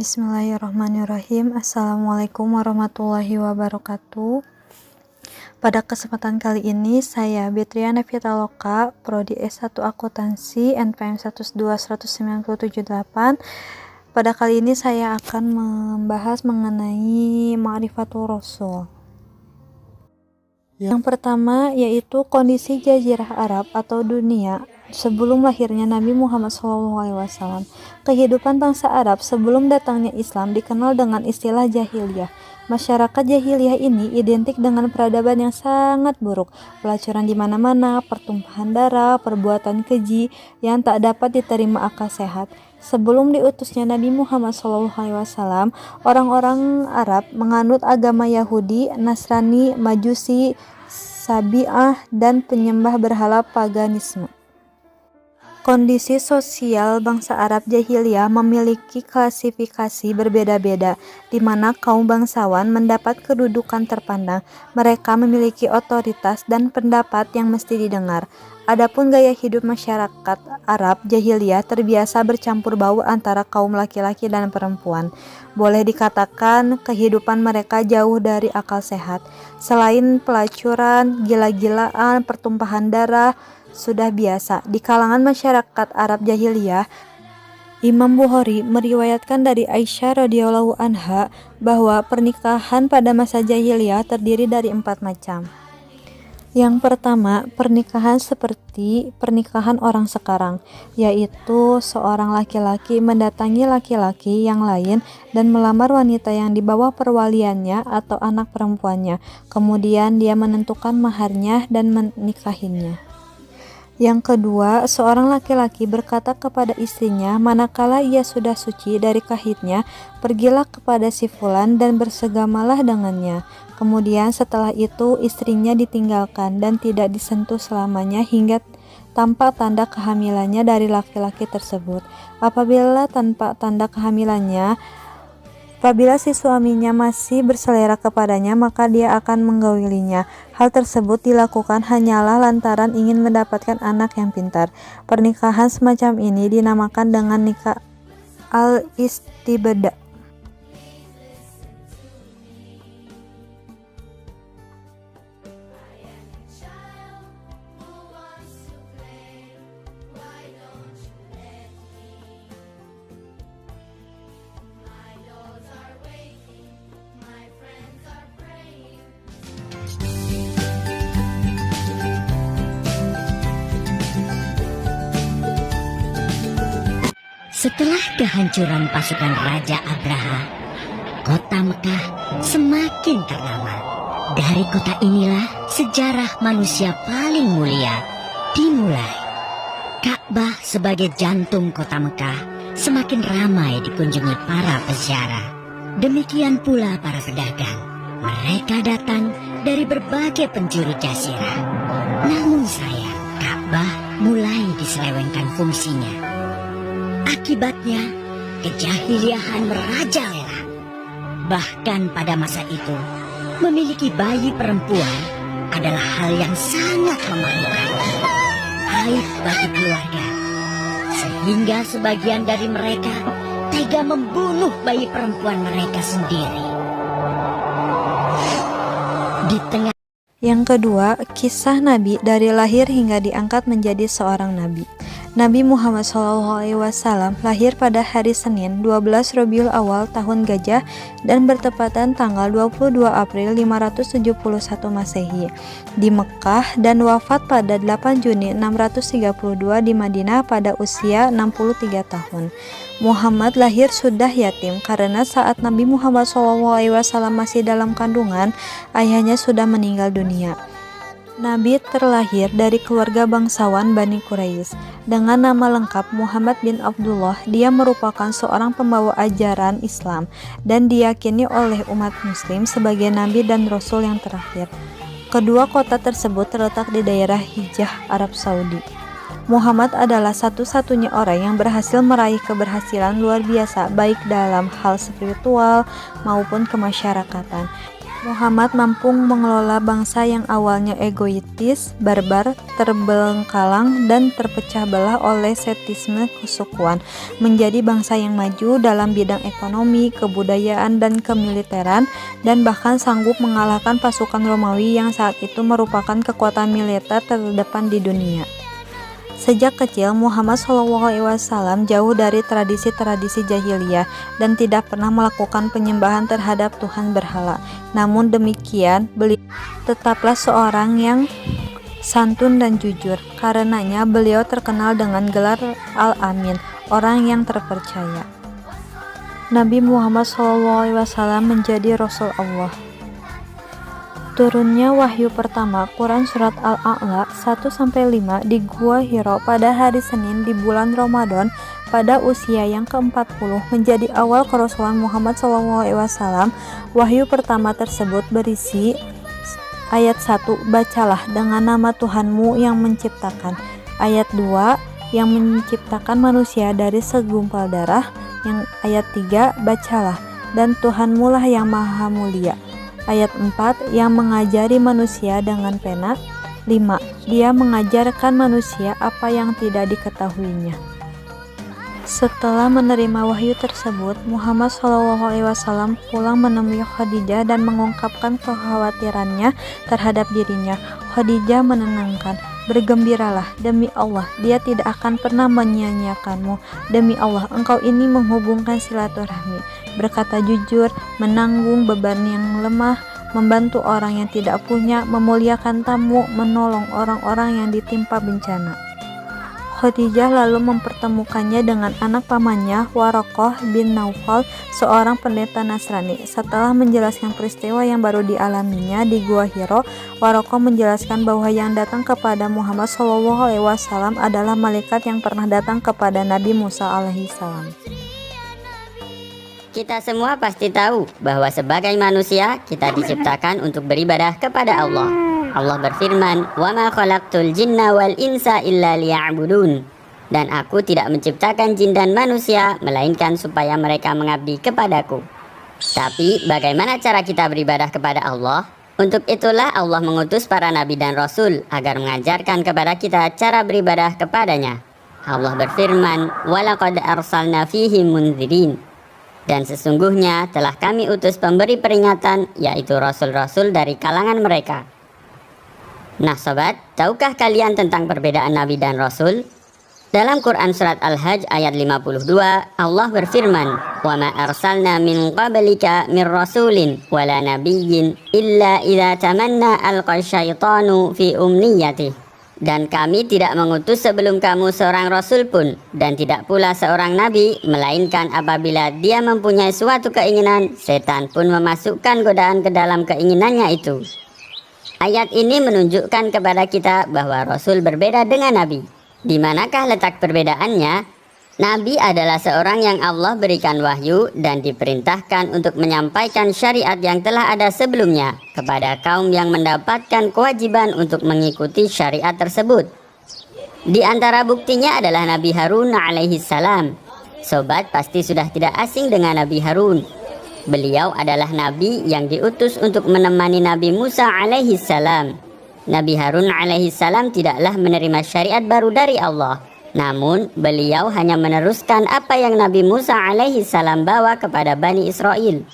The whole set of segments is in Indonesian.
Bismillahirrahmanirrahim. Assalamualaikum warahmatullahi wabarakatuh. Pada kesempatan kali ini saya Betriana Vitaloka, Prodi S1 Akuntansi NPM 102-197-8. Pada kali ini saya akan membahas mengenai Ma'rifatul Rasul. Yang pertama yaitu kondisi Jazirah Arab atau dunia sebelum lahirnya Nabi Muhammad SAW. Kehidupan bangsa Arab sebelum datangnya Islam dikenal dengan istilah jahiliyah. Masyarakat jahiliyah ini identik dengan peradaban yang sangat buruk, pelacuran di mana-mana, pertumpahan darah, perbuatan keji yang tak dapat diterima akal sehat. Sebelum diutusnya Nabi Muhammad SAW, orang-orang Arab menganut agama Yahudi, Nasrani, Majusi, Sabi'ah, dan penyembah berhala paganisme. Kondisi sosial bangsa Arab jahiliyah memiliki klasifikasi berbeda-beda, di mana kaum bangsawan mendapat kedudukan terpandang. Mereka memiliki otoritas dan pendapat yang mesti didengar. Adapun gaya hidup masyarakat Arab jahiliyah terbiasa bercampur baur antara kaum laki-laki dan perempuan. Boleh dikatakan kehidupan mereka jauh dari akal sehat. Selain pelacuran, gila-gilaan, pertumpahan darah sudah biasa di kalangan masyarakat Arab jahiliyah. Imam Bukhari meriwayatkan dari Aisyah radhiyallahu anha bahwa pernikahan pada masa jahiliyah terdiri dari 4 macam. Yang pertama, pernikahan seperti pernikahan orang sekarang, yaitu seorang laki-laki mendatangi laki-laki yang lain dan melamar wanita yang di bawah perwaliannya atau anak perempuannya. Kemudian dia menentukan maharnya dan menikahinya. Yang kedua, seorang laki-laki berkata kepada istrinya manakala ia sudah suci dari haidnya, pergilah kepada si fulan dan bersegamalah dengannya. Kemudian setelah itu istrinya ditinggalkan dan tidak disentuh selamanya hingga tampak tanda kehamilannya dari laki-laki tersebut. Apabila si suaminya masih berselera kepadanya, maka dia akan menggaulinya. Hal tersebut dilakukan hanyalah lantaran ingin mendapatkan anak yang pintar. Pernikahan semacam ini dinamakan dengan nikah al-istibda. Setelah kehancuran pasukan Raja Abraha, kota Mekah semakin ternama. Dari kota inilah sejarah manusia paling mulia dimulai. Ka'bah sebagai jantung kota Mekah semakin ramai dikunjungi para peziarah. Demikian pula para pedagang. Mereka datang dari berbagai penjuru jazirah. Namun sayang, Ka'bah mulai diselewengkan fungsinya. Akibatnya, kejahiliahan merajalela. Bahkan pada masa itu, memiliki bayi perempuan adalah hal yang sangat memalukan. Aib bagi keluarga. Sehingga sebagian dari mereka tega membunuh bayi perempuan mereka sendiri. Di tengah Yang kedua, kisah Nabi dari lahir hingga diangkat menjadi seorang Nabi. Nabi Muhammad SAW lahir pada hari Senin 12 Rabiul Awal tahun Gajah dan bertepatan tanggal 22 April 571 Masehi di Mekah dan wafat pada 8 Juni 632 di Madinah pada usia 63 tahun. Muhammad lahir sudah yatim karena saat Nabi Muhammad SAW masih dalam kandungan, ayahnya sudah meninggal dunia. Nabi terlahir dari keluarga bangsawan Bani Quraisy. Dengan nama lengkap Muhammad bin Abdullah, dia merupakan seorang pembawa ajaran Islam dan diyakini oleh umat muslim sebagai nabi dan rasul yang terakhir. Kedua kota tersebut terletak di daerah Hijaz, Arab Saudi. Muhammad adalah satu-satunya orang yang berhasil meraih keberhasilan luar biasa baik dalam hal spiritual maupun kemasyarakatan. Muhammad mampu mengelola bangsa yang awalnya egoistis, barbar, terbengkalang, dan terpecah belah oleh setisme kesukuan, menjadi bangsa yang maju dalam bidang ekonomi, kebudayaan, dan kemiliteran, dan bahkan sanggup mengalahkan pasukan Romawi yang saat itu merupakan kekuatan militer terdepan di dunia. Sejak kecil, Muhammad SAW jauh dari tradisi-tradisi jahiliyah dan tidak pernah melakukan penyembahan terhadap Tuhan berhala. Namun demikian, beliau tetaplah seorang yang santun dan jujur. Karenanya, beliau terkenal dengan gelar Al-Amin, orang yang terpercaya. Nabi Muhammad SAW menjadi Rasul Allah. Turunnya wahyu pertama Quran Surat Al-A'la 1-5 di Gua Hiro pada hari Senin di bulan Ramadan pada usia yang ke-40 menjadi awal kerasulan Muhammad SAW. Wahyu pertama tersebut berisi ayat 1, bacalah dengan nama Tuhanmu yang menciptakan. Ayat 2, yang menciptakan manusia dari segumpal darah. Yang ayat 3, bacalah, dan Tuhanmu lah yang maha mulia. Ayat 4, yang mengajari manusia dengan pena. 5, dia mengajarkan manusia apa yang tidak diketahuinya. Setelah menerima wahyu tersebut, Muhammad SAW pulang menemui Khadijah dan mengungkapkan kekhawatirannya terhadap dirinya. Khadijah menenangkan, bergembiralah, demi Allah, dia tidak akan pernah menyia-nyiakanmu. Demi Allah, engkau ini menghubungkan silaturahmi, berkata jujur, menanggung beban yang lemah, membantu orang yang tidak punya, memuliakan tamu, menolong orang-orang yang ditimpa bencana. Khadijah lalu mempertemukannya dengan anak pamannya, Waraqah bin Naufal, seorang pendeta Nasrani. Setelah menjelaskan peristiwa yang baru dialaminya di Gua Hiro, Waraqah menjelaskan bahwa yang datang kepada Muhammad SAW adalah malaikat yang pernah datang kepada Nabi Musa alaihissalam. Kita semua pasti tahu bahwa sebagai manusia kita diciptakan untuk beribadah kepada Allah. Allah berfirman, "Wa ma khalaqtul jinna wal insa illa liya'budun." Dan aku tidak menciptakan jin dan manusia melainkan supaya mereka mengabdi kepadaku. Tapi bagaimana cara kita beribadah kepada Allah? Untuk itulah Allah mengutus para nabi dan rasul agar mengajarkan kepada kita cara beribadah kepadanya. Allah berfirman, "Wa laqad arsalna fihim munzirin." Dan sesungguhnya telah kami utus pemberi peringatan, yaitu rasul-rasul dari kalangan mereka. Nah sobat, tahukah kalian tentang perbedaan Nabi dan Rasul? Dalam Quran Surat Al-Hajj ayat 52, Allah berfirman, "Wa ma arsalna min qablika min rasulin wala nabiyyin illa idza tamanna alqa syaitanu fi umniyatih." Dan kami tidak mengutus sebelum kamu seorang Rasul pun, dan tidak pula seorang Nabi, melainkan apabila dia mempunyai suatu keinginan, setan pun memasukkan godaan ke dalam keinginannya itu. Ayat ini menunjukkan kepada kita bahwa Rasul berbeda dengan Nabi. Di manakah letak perbedaannya? Nabi adalah seorang yang Allah berikan wahyu dan diperintahkan untuk menyampaikan syariat yang telah ada sebelumnya kepada kaum yang mendapatkan kewajiban untuk mengikuti syariat tersebut. Di antara buktinya adalah Nabi Harun alaihissalam. Sobat pasti sudah tidak asing dengan Nabi Harun. Beliau adalah nabi yang diutus untuk menemani Nabi Musa alaihissalam. Nabi Harun alaihissalam tidaklah menerima syariat baru dari Allah. Namun beliau hanya meneruskan apa yang Nabi Musa alaihissalam bawa kepada Bani Israel.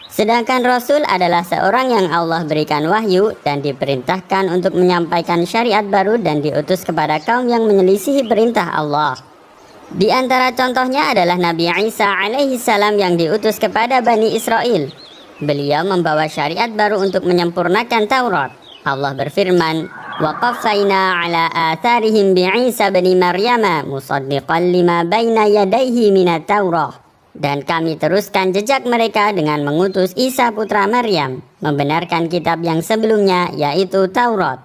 Sedangkan Rasul adalah seorang yang Allah berikan wahyu dan diperintahkan untuk menyampaikan syariat baru dan diutus kepada kaum yang menyelisihi perintah Allah. Di antara contohnya adalah Nabi Isa alaihissalam yang diutus kepada Bani Israel. Beliau membawa syariat baru untuk menyempurnakan Taurat. Allah berfirman, "Wa qaffayna ala atharihim bi Isa bin Maryam musaddiqan lima baina yadayhi minat Taurah." Dan kami teruskan jejak mereka dengan mengutus Isa putra Maryam, membenarkan kitab yang sebelumnya yaitu Taurat.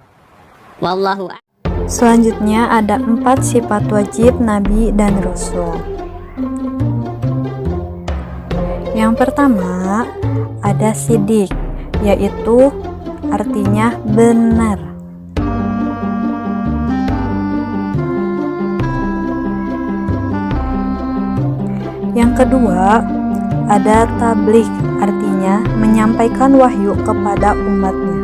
Wallahu a'lam. Selanjutnya ada 4 sifat wajib Nabi dan Rasul. Yang pertama ada sidik, yaitu artinya benar. Yang kedua ada tabligh, artinya menyampaikan wahyu kepada umatnya.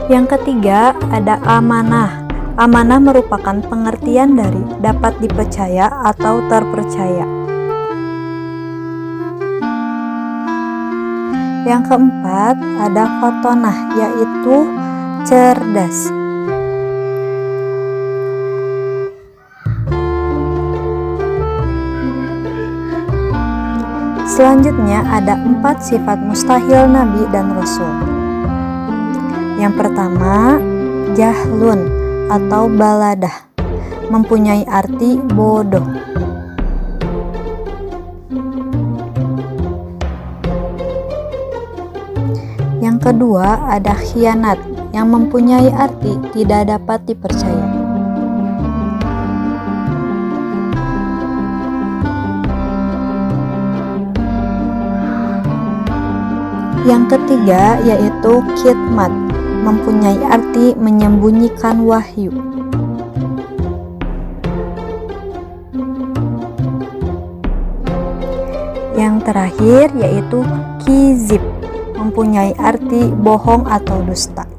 Yang ketiga ada amanah. Amanah merupakan pengertian dari dapat dipercaya atau terpercaya. Yang keempat ada fatonah, yaitu cerdas. Selanjutnya ada 4 sifat mustahil Nabi dan Rasul. Yang pertama, jahlun atau baladah, mempunyai arti bodoh. Yang kedua ada khianat, yang mempunyai arti tidak dapat dipercaya. Yang ketiga yaitu kitmat, mempunyai arti menyembunyikan wahyu. Yang terakhir yaitu kizib, mempunyai arti bohong atau dusta.